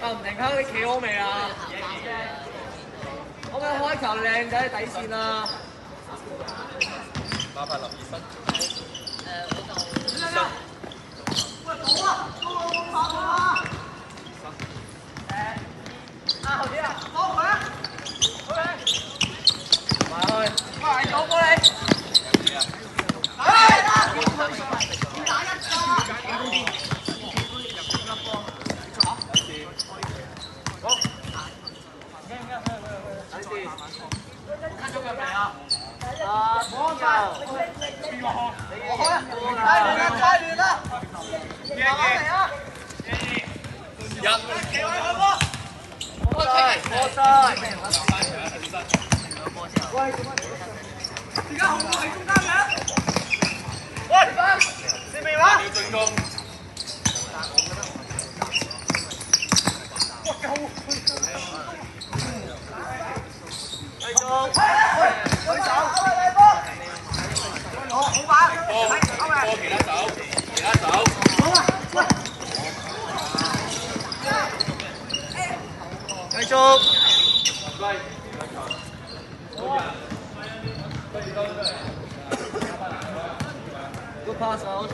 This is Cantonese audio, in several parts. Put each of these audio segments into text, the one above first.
唔停坑，你企好未啊？可唔可以開球靚仔底線啊？麻煩留意身。繼續。Good pass out。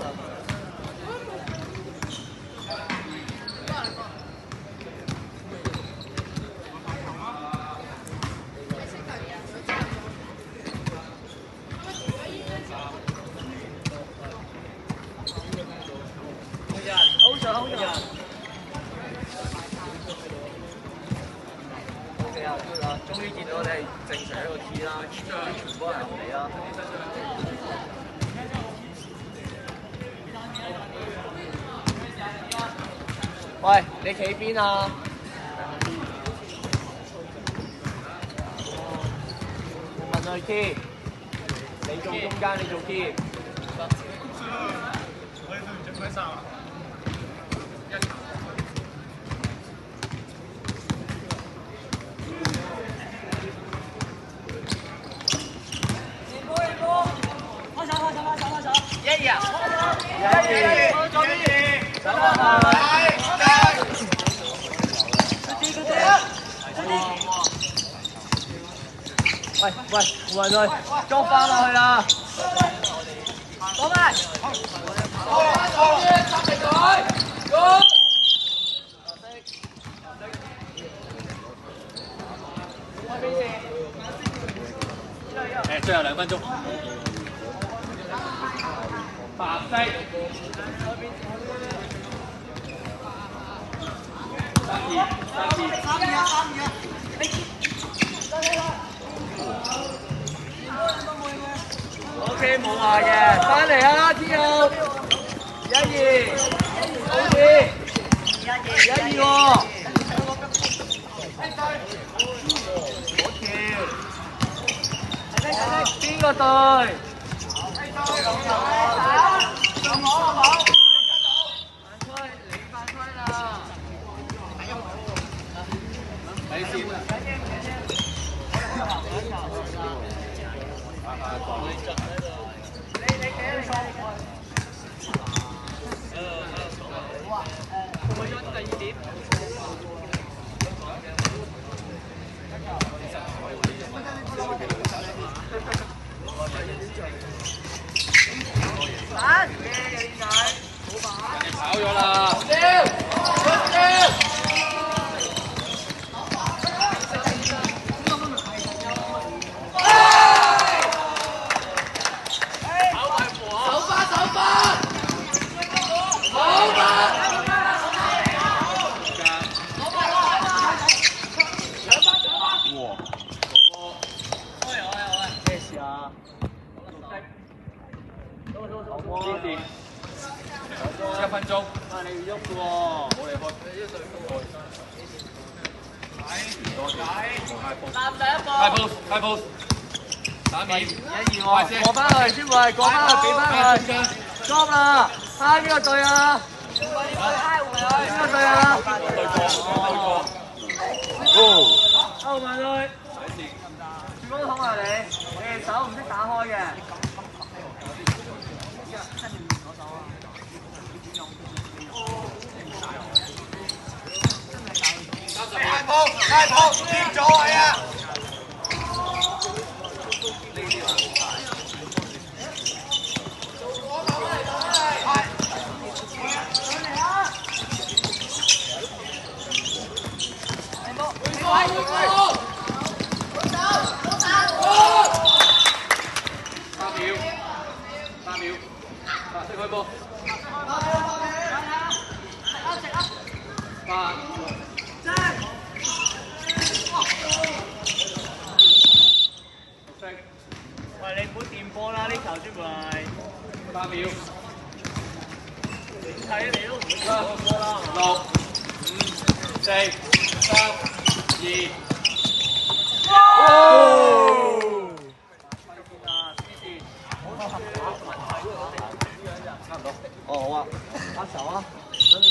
好上好上。終於見到你係正常一個 key 啦，全部人嚟啦。喂，你企邊啊？問佢 key， 你做中間，你做 key。喂喂，胡雲瑞，捉翻落去啦！攞埋！最後2分鐘。白色。OK， 冇話嘅，翻嚟啊，之後1-2，好啲，1-2喎。邊個隊？跑咗啦！快 pose， 快 pose， 打面，1-2喎，過翻去，孫慧，過翻去，俾翻佢。Stop 啦！蝦邊個隊啊？邊個隊啊？對過。歐文隊。轉波筒啊你！你手唔識打開嘅。大鋪，貼咗位啊！3秒，白色開波。8。喂，你唔好掂波啦，呢球先會。3秒。你睇你都唔會掂波啦。6、5、4、3、2。哦，好啊，握手啊，真係。